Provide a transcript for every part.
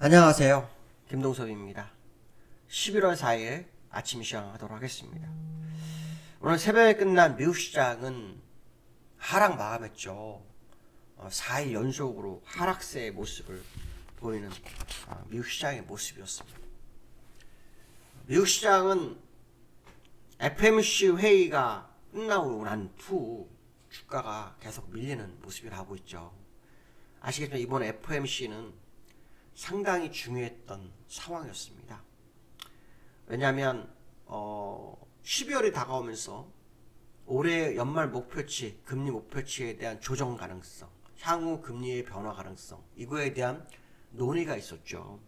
안녕하세요. 김동섭입니다. 11월 4일 아침 시작하도록 하겠습니다. 오늘 새벽에 끝난 미국 시장은 하락 마감했죠. 4일 연속으로 하락세의 모습을 보이는 미국 시장의 모습이었습니다. 미국 시장은 FMC 회의가 끝나고 난 후 주가가 계속 밀리는 모습이 나오고 있죠. 아시겠지만 이번 FMC는 상당히 중요했던 상황이었습니다. 왜냐하면 12월이 다가오면서 올해 연말 목표치, 금리 목표치에 대한 조정 가능성, 향후 금리의 변화 가능성, 이거에 대한 논의가 있었죠.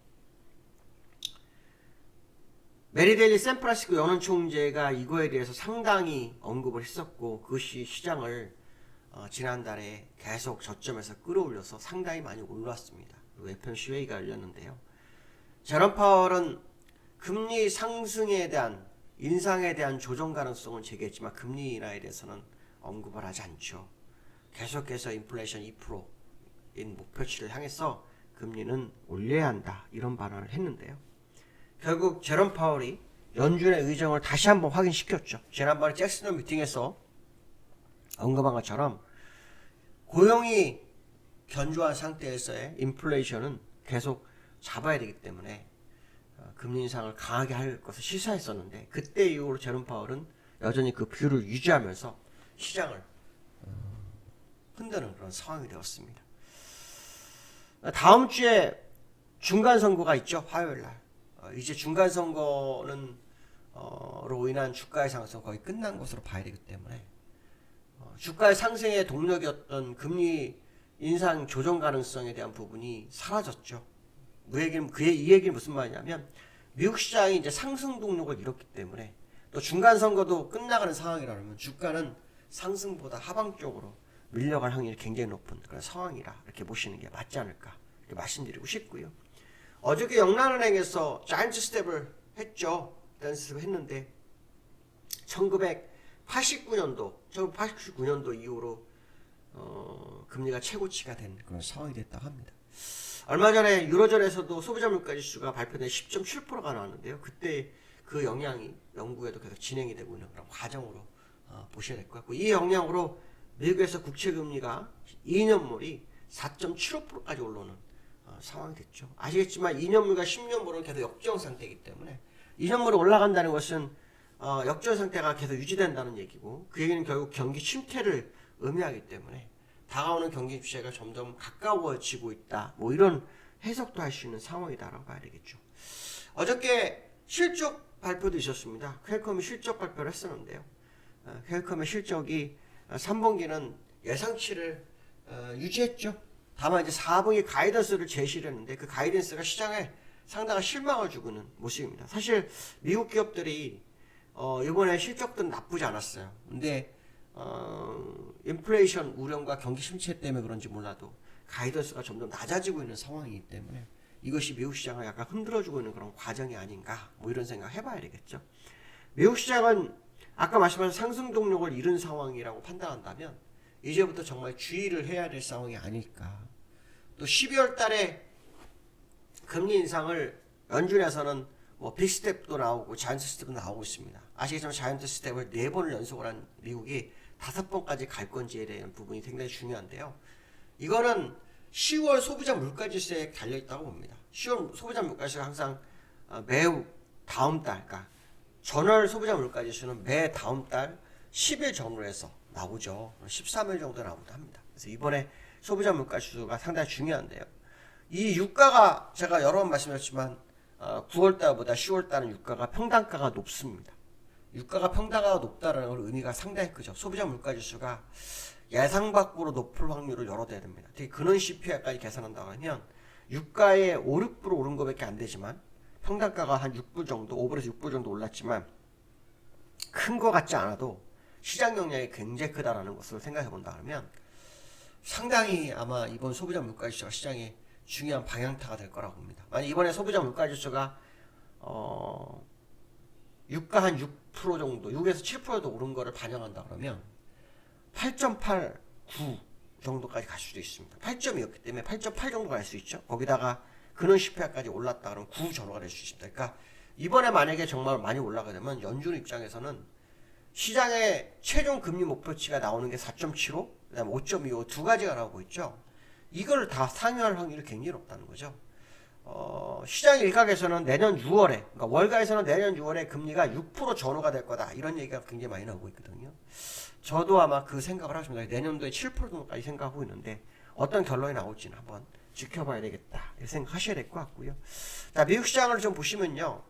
메리데일리 샌프란시스코 연은총재가 이거에 대해서 상당히 언급을 했었고, 그것이 시장을 지난달에 계속 저점에서 끌어올려서 상당히 많이 올랐습니다. FOMC 회의가 열렸는데요. 제롬 파월은 금리 상승에 대한 인상에 대한 조정 가능성은 제기했지만 금리 인하에 대해서는 언급을 하지 않죠. 계속해서 인플레이션 2%인 목표치를 향해서 금리는 올려야 한다, 이런 발언을 했는데요. 결국 제롬 파월이 연준의 의정을 다시 한번 확인시켰죠. 지난번에 잭슨홀 미팅에서 언급한 것처럼 고용이 견조한 상태에서의 인플레이션은 계속 잡아야 되기 때문에 금리 인상을 강하게 할 것을 시사했었는데, 그때 이후로 제롬 파월은 여전히 그 뷰를 유지하면서 시장을 흔드는 그런 상황이 되었습니다. 다음 주에 중간 선거가 있죠. 화요일 날. 이제 중간 선거는 로 인한 주가의 상승 거의 끝난 것으로 봐야 되기 때문에 주가의 상승의 동력이었던 금리 인상 조정 가능성에 대한 부분이 사라졌죠. 이 얘기는 무슨 말이냐면, 미국 시장이 이제 상승 동력을 잃었기 때문에, 또 중간 선거도 끝나가는 상황이라면 주가는 상승보다 하방 쪽으로 밀려갈 확률이 굉장히 높은 그런 상황이라 이렇게 보시는 게 맞지 않을까, 이렇게 말씀드리고 싶고요. 어저께 영란은행에서 자이언트 스텝을 했죠. 스텝을 했는데 1989년도 이후로 금리가 최고치가 된 그런 상황이 됐다고 합니다. 얼마 전에 유로존에서도 소비자 물가지수가 발표된 10.7%가 나왔는데요. 그때 그 영향이 영국에도 계속 진행이 되고 있는 그런 과정으로 보셔야 될 것 같고, 이 영향으로 미국에서 국채금리가 2년물이 4.75%까지 올라오는 상황이 됐죠. 아시겠지만 2년물과 10년물은 계속 역전 상태이기 때문에 2년물이 올라간다는 것은 역전 상태가 계속 유지된다는 얘기고, 그 얘기는 결국 경기 침체를 의미하기 때문에 다가오는 경기 주체가 점점 가까워지고 있다, 뭐 이런 해석도 할 수 있는 상황이다라고 봐야 되겠죠. 어저께 실적 발표도 있었습니다. 퀄컴이 실적 발표를 했었는데요. 퀄컴의 실적이 3분기는 예상치를 유지했죠. 다만 이제 4분기 가이던스를 제시를 했는데, 그 가이던스가 시장에 상당한 실망을 주고 있는 모습입니다. 사실 미국 기업들이 이번에 실적들은 나쁘지 않았어요. 근데 인플레이션 우려과 경기 침체 때문에 그런지 몰라도 가이던스가 점점 낮아지고 있는 상황이기 때문에 이것이 미국 시장을 약간 흔들어주고 있는 그런 과정이 아닌가, 뭐 이런 생각 해봐야 되겠죠. 미국 시장은 아까 말씀하신 상승 동력을 잃은 상황이라고 판단한다면 이제부터 정말 주의를 해야 될 상황이 아닐까. 또 12월 달에 금리 인상을 연준에서는 뭐 빅스텝도 나오고 자이언트 스텝도 나오고 있습니다. 아시겠지만 자이언트 스텝을 4번을 연속을 한 미국이 5번까지 갈 건지에 대한 부분이 굉장히 중요한데요. 이거는 10월 소비자 물가지수에 달려있다고 봅니다. 10월 소비자 물가지수가 항상 매우 다음 달, 그러니까 전월 소비자 물가지수는 매 다음 달 10일 전후로 해서 나오죠. 13일 정도 나오기도 합니다. 그래서 이번에 소비자 물가지수가 상당히 중요한데요. 이 유가가 제가 여러 번 말씀드렸지만 9월달보다 10월달은 유가가 평단가가 높습니다. 유가가 평단가가 높다는 걸 의미가 상당히 크죠. 소비자 물가지수가 예상 밖으로 높을 확률을 열어둬야 됩니다. 특히 근원 CPI까지 계산한다고 하면 유가의 5, 6% 오른 것밖에 안 되지만 평단가가 한 6불 정도, 5불에서 6불 정도 올랐지만 큰 것 같지 않아도 시장 영향이 굉장히 크다라는 것을 생각해 본다 그러면 상당히 아마 이번 소비자 물가지수가 시장에 중요한 방향타가 될 거라고 봅니다. 만약 이번에 소비자 물가지수가 유가 한 6% 정도, 6에서 7%도 오른 거를 반영한다 그러면 8.89 정도까지 갈 수도 있습니다. 8점이었기 때문에 8.8 정도 갈 수 있죠. 거기다가 근원 10회까지 올랐다 그러면 구전호가 될 수 있습니다. 그러니까 이번에 만약에 정말 많이 올라가게 되면 연준 입장에서는 시장의 최종 금리 목표치가 나오는 게 4.75, 그다음에 5.25 두 가지가 나오고 있죠. 이걸 다 상회할 확률이 굉장히 높다는 거죠. 시장 일각에서는 내년 6월에, 그러니까 월가에서는 내년 6월에 금리가 6% 전후가 될 거다. 이런 얘기가 굉장히 많이 나오고 있거든요. 저도 아마 그 생각을 하십니다. 내년도에 7% 정도까지 생각하고 있는데 어떤 결론이 나올지는 한번 지켜봐야 되겠다. 이렇게 생각하셔야 될 것 같고요. 자, 미국 시장을 좀 보시면요.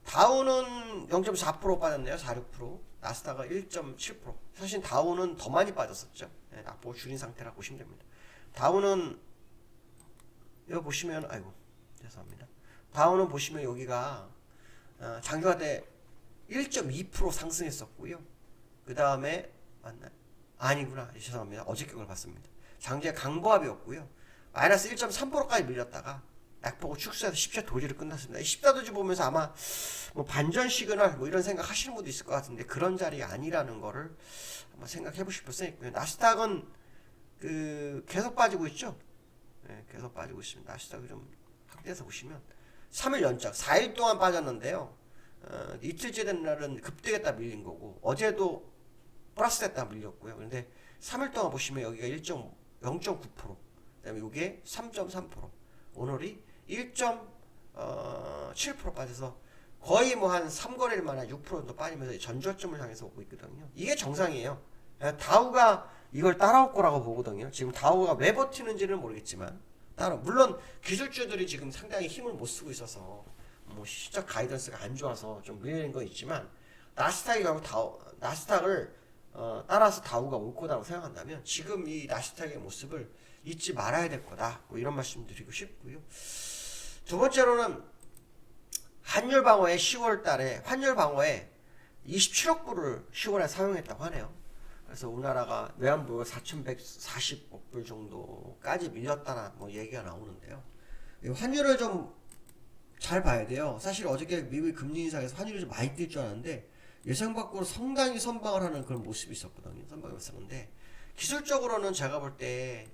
다우는 0.4% 빠졌네요. 46%. 나스닥은 1.7%. 사실 다우는 더 많이 빠졌었죠. 네, 낙폭을 줄인 상태라고 보시면 됩니다. 다우는 여기 보시면 아이고 죄송합니다. 다우는 보시면 여기가 장중화 때 1.2% 상승했었고요. 그 다음에 맞나요? 아니구나. 죄송합니다. 어저께 걸 봤습니다. 장중에 강보합이었고요. 마이너스 1.3%까지 밀렸다가 낙폭을 축소해서 10차 도지로 끝났습니다. 10차 도지 보면서 아마 뭐 반전 시그널 뭐 이런 생각 하시는 분도 있을 것 같은데 그런 자리가 아니라는 거를 한번 생각해 보실 필요가 있고요. 나스닥은 계속 빠지고 있죠. 네, 계속 빠지고 있습니다. 나스닥이 좀 확대해서 보시면 3일 연작 4일 동안 빠졌는데요. 이틀째 된 날은 급등했다 밀린 거고 어제도 플러스 됐다 밀렸고요. 그런데 3일 동안 보시면 여기가 0.9%, 그다음에 이게 3.3%, 오늘이 1.7% 빠져서 거의 뭐 한 3거래일 만에 6% 정도 빠지면서 전저점을 향해서 오고 있거든요. 이게 정상이에요. 다우가 이걸 따라올 거라고 보거든요. 지금 다우가 왜 버티는지는 모르겠지만 물론 기술주들이 지금 상당히 힘을 못 쓰고 있어서 뭐 시적 가이던스가 안 좋아서 좀 밀리는 건 있지만 나스닥이 결국 나스닥을 따라서 다우가 올 거라고 생각한다면 지금 이 나스닥의 모습을 잊지 말아야 될 거다. 뭐 이런 말씀 드리고 싶고요. 두 번째로는 환율 방어에 10월 달에 환율 방어에 27억 불을 10월에 사용했다고 하네요. 그래서 우리나라가 외환보유가 4,140억 불 정도까지 밀렸다는 뭐 얘기가 나오는데요. 환율을 좀 잘 봐야 돼요. 사실 어저께 미국의 금리 인상에서 환율이 좀 많이 뛸 줄 알았는데 예상 밖으로 상당히 선방을 하는 그런 모습이 있었거든요. 선방이 있었는데 기술적으로는 제가 볼 때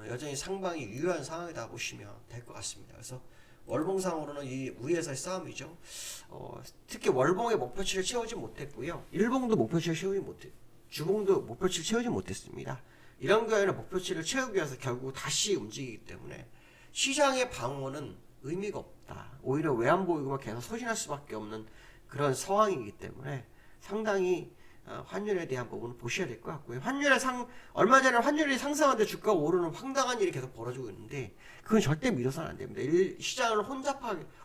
여전히 상방이 유효한 상황이다 보시면 될 것 같습니다. 그래서 월봉상으로는 이 위에서의 싸움이죠. 특히 월봉의 목표치를 채우지 못했고요. 일봉도 목표치를 채우지 못했고 주봉도 목표치를 채우지 못했습니다. 이런 경우에는 목표치를 채우기 위해서 결국 다시 움직이기 때문에 시장의 방어는 의미가 없다. 오히려 외환보유고가 계속 소진할 수밖에 없는 그런 상황이기 때문에 상당히 환율에 대한 부분을 보셔야 될 것 같고요. 얼마 전에 환율이 상승하는데 주가가 오르는 황당한 일이 계속 벌어지고 있는데 그건 절대 믿어서는 안 됩니다. 시장을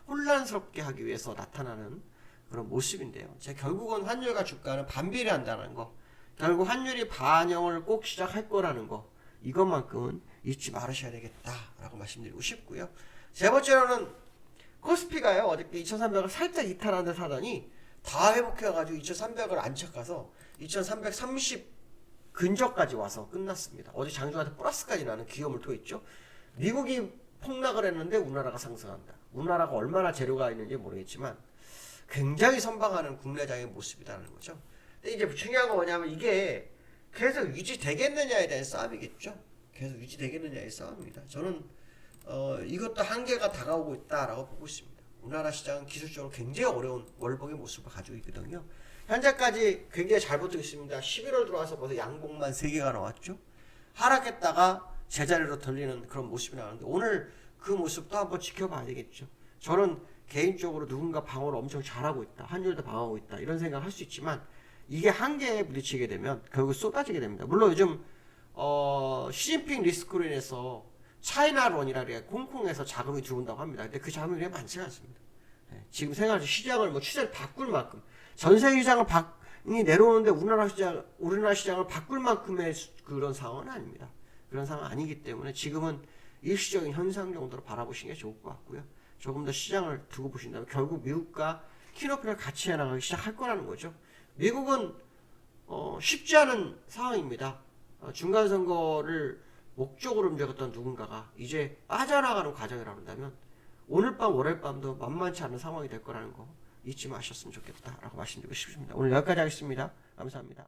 혼란스럽게 하기 위해서 나타나는 그런 모습인데요. 결국은 환율과 주가는 반비례한다는 거, 결국 환율이 반영을 꼭 시작할 거라는 거, 이것만큼은 잊지 말으셔야 되겠다라고 말씀드리고 싶고요. 세 번째로는 코스피가요. 어저께 2300을 살짝 이탈하는데 사더니 다 회복해가지고 2300을 안착가서 2330 근저까지 와서 끝났습니다. 어제 장중한테 플러스까지 나는 기염을 토했죠. 미국이 폭락을 했는데 우리나라가 상승한다. 우리나라가 얼마나 재료가 있는지 모르겠지만 굉장히 선방하는 국내장의 모습이라는 거죠. 근데 이제 중요한 건 뭐냐면 이게 계속 유지되겠느냐에 대한 싸움이겠죠. 계속 유지되겠느냐의 싸움입니다. 저는 이것도 한계가 다가오고 있다라고 보고 있습니다. 우리나라 시장은 기술적으로 굉장히 어려운 월봉의 모습을 가지고 있거든요. 현재까지 굉장히 잘 버티고 있습니다. 11월 들어와서 벌써 양봉만 3개가 나왔죠. 하락했다가 제자리로 돌리는 그런 모습이 나오는데 오늘 그 모습도 한번 지켜봐야 되겠죠. 저는 개인적으로 누군가 방어를 엄청 잘하고 있다. 환율도 방어하고 있다. 이런 생각을 할 수 있지만 이게 한계에 부딪히게 되면 결국 쏟아지게 됩니다. 물론 요즘 시진핑 리스크로 인해서 차이나론이라 그래 홍콩에서 자금이 들어온다고 합니다. 근데 그 자금이 그렇게 많지는 않습니다. 지금 생각하죠. 시장을 추세를 바꿀 만큼 전 세계 시장을 내려오는데 우리나라 시장을 바꿀 만큼의 그런 상황은 아닙니다. 그런 상황 아니기 때문에 지금은 일시적인 현상 정도로 바라보시는 게 좋을 것 같고요. 조금 더 시장을 두고 보신다면 결국 미국과 키노피를 같이 해나가기 시작할 거라는 거죠. 미국은 쉽지 않은 상황입니다. 중간 선거를 목적으로 움직였던 누군가가 이제 빠져나가는 과정이라고 한다면 오늘 밤 월요일 밤도 만만치 않은 상황이 될 거라는 거 잊지 마셨으면 좋겠다라고 말씀드리고 싶습니다. 오늘 여기까지 하겠습니다. 감사합니다.